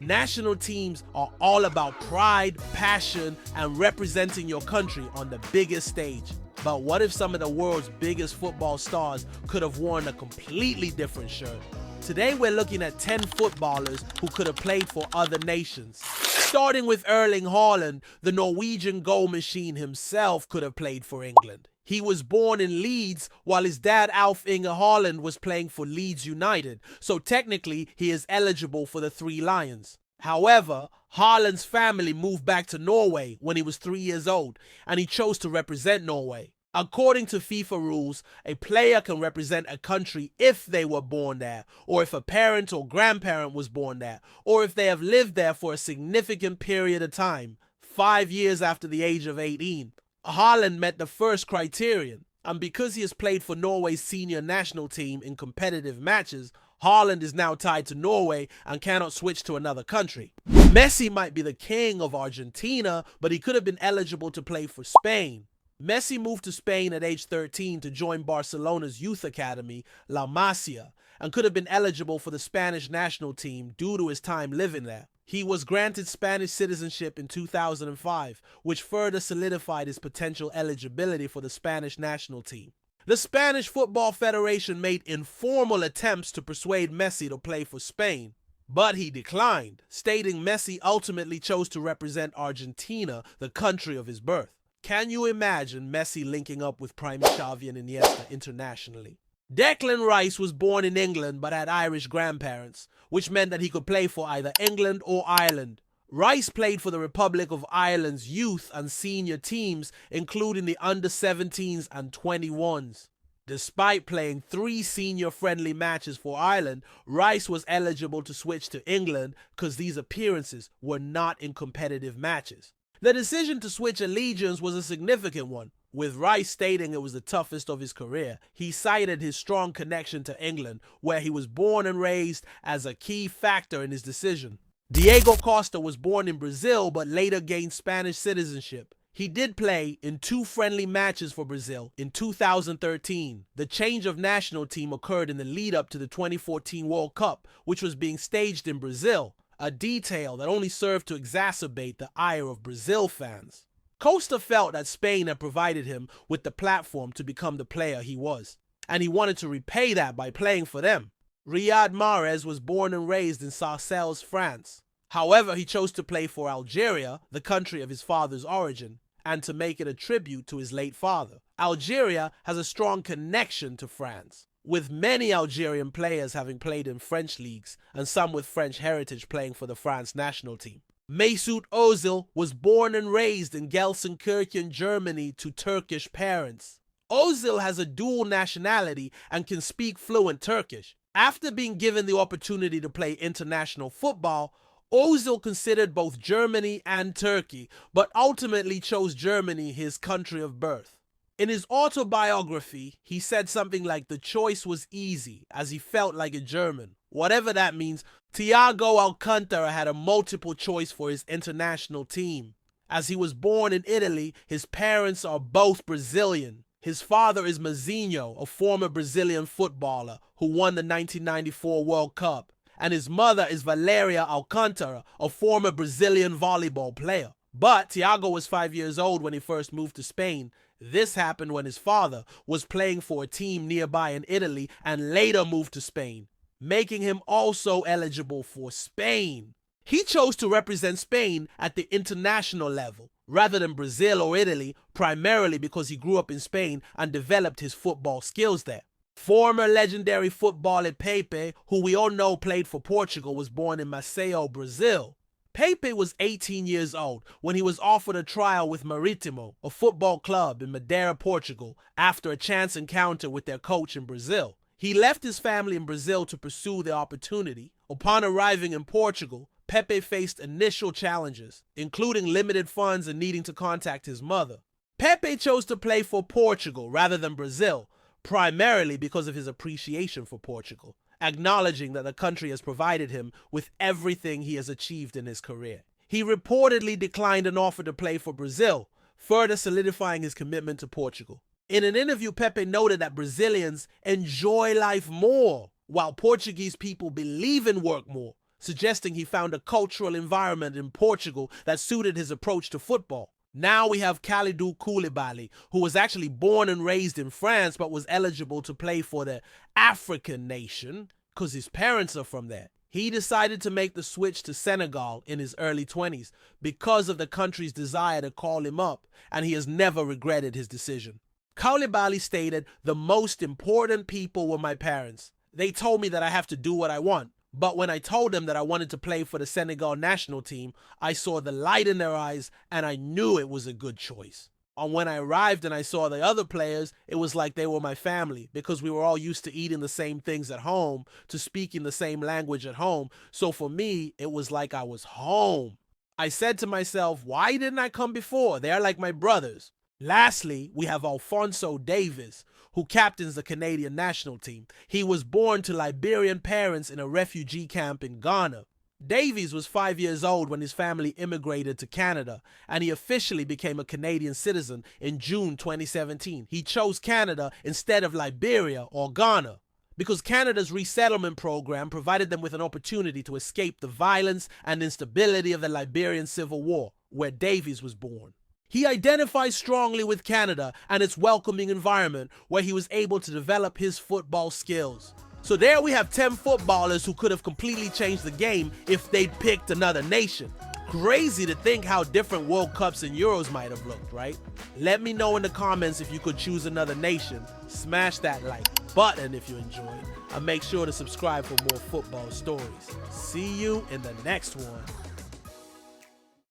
National teams are all about pride, passion, and representing your country on the biggest stage. But what if some of the world's biggest football stars could have worn a completely different shirt? Today we're looking at 10 footballers who could have played for other nations. Starting with Erling Haaland, the Norwegian goal machine himself could have played for England. He was born in Leeds while his dad Alf Inge Haaland was playing for Leeds United, so technically he is eligible for the Three Lions. However, Haaland's family moved back to Norway when he was 3 years old, and he chose to represent Norway. According to FIFA rules, a player can represent a country if they were born there, or if a parent or grandparent was born there, or if they have lived there for a significant period of time, 5 years after the age of 18. Haaland met the first criterion, and because he has played for Norway's senior national team in competitive matches, Haaland is now tied to Norway and cannot switch to another country. Messi might be the king of Argentina, but he could have been eligible to play for Spain. Messi moved to Spain at age 13 to join Barcelona's youth academy, La Masia, and could have been eligible for the Spanish national team due to his time living there. He was granted Spanish citizenship in 2005, which further solidified his potential eligibility for the Spanish national team. The Spanish Football Federation made informal attempts to persuade Messi to play for Spain, but he declined, stating Messi ultimately chose to represent Argentina, the country of his birth. Can you imagine Messi linking up with Prime Xavi and Iniesta internationally? Declan Rice was born in England but had Irish grandparents, which meant that he could play for either England or Ireland. Rice played for the Republic of Ireland's youth and senior teams, including the under-17s and 21s. Despite playing 3 senior-friendly matches for Ireland, Rice was eligible to switch to England because these appearances were not in competitive matches. The decision to switch allegiance was a significant one, with Rice stating it was the toughest of his career. He cited his strong connection to England, where he was born and raised, as a key factor in his decision. Diego Costa was born in Brazil but later gained Spanish citizenship. He did play in 2 friendly matches for Brazil in 2013. The change of national team occurred in the lead-up to the 2014 World Cup, which was being staged in Brazil, a detail that only served to exacerbate the ire of Brazil fans. Costa felt that Spain had provided him with the platform to become the player he was, and he wanted to repay that by playing for them. Riyad Mahrez was born and raised in Sarcelles, France. However, he chose to play for Algeria, the country of his father's origin, and to make it a tribute to his late father. Algeria has a strong connection to France, with many Algerian players having played in French leagues and some with French heritage playing for the France national team. Mesut Ozil was born and raised in Gelsenkirchen, Germany to Turkish parents. Ozil has a dual nationality and can speak fluent Turkish. After being given the opportunity to play international football, Ozil considered both Germany and Turkey, but ultimately chose Germany, his country of birth. In his autobiography, he said something like the choice was easy, as he felt like a German. Whatever that means, Thiago Alcantara had a multiple choice for his international team. As he was born in Italy, his parents are both Brazilian. His father is Mazinho, a former Brazilian footballer who won the 1994 World Cup, and his mother is Valeria Alcantara, a former Brazilian volleyball player. But Thiago was 5 years old when he first moved to Spain. This happened when his father was playing for a team nearby in Italy and later moved to Spain, making him also eligible for Spain. He chose to represent Spain at the international level, rather than Brazil or Italy, primarily because he grew up in Spain and developed his football skills there. Former legendary footballer Pepe, who we all know played for Portugal, was born in Maceió, Brazil. Pepe was 18 years old when he was offered a trial with Marítimo, a football club in Madeira, Portugal, after a chance encounter with their coach in Brazil. He left his family in Brazil to pursue the opportunity. Upon arriving in Portugal, Pepe faced initial challenges, including limited funds and needing to contact his mother. Pepe chose to play for Portugal rather than Brazil, primarily because of his appreciation for Portugal, acknowledging that the country has provided him with everything he has achieved in his career. He reportedly declined an offer to play for Brazil, further solidifying his commitment to Portugal. In an interview, Pepe noted that Brazilians enjoy life more, while Portuguese people believe in work more. suggesting he found a cultural environment in Portugal that suited his approach to football. Now we have Kalidou Koulibaly, who was actually born and raised in France but was eligible to play for the African nation because his parents are from there. He decided to make the switch to Senegal in his early 20s because of the country's desire to call him up, and he has never regretted his decision. Koulibaly stated, "The most important people were my parents. They told me that I have to do what I want. But when I told them that I wanted to play for the Senegal national team, I saw the light in their eyes and I knew it was a good choice. And when I arrived and I saw the other players, it was like they were my family because we were all used to eating the same things at home, to speaking the same language at home. So for me, it was like I was home. I said to myself, why didn't I come before? They are like my brothers." Lastly, we have Alphonso Davies, who captains the Canadian national team. He was born to Liberian parents in a refugee camp in Ghana. Davies was 5 years old when his family immigrated to Canada, and he officially became a Canadian citizen in June 2017. He chose Canada instead of Liberia or Ghana because Canada's resettlement program provided them with an opportunity to escape the violence and instability of the Liberian Civil War, where Davies was born. He identifies strongly with Canada and its welcoming environment where he was able to develop his football skills. So there we have 10 footballers who could have completely changed the game if they'd picked another nation. Crazy to think how different World Cups and Euros might have looked, right? Let me know in the comments if you could choose another nation. Smash that like button if you enjoyed, and make sure to subscribe for more football stories. See you in the next one.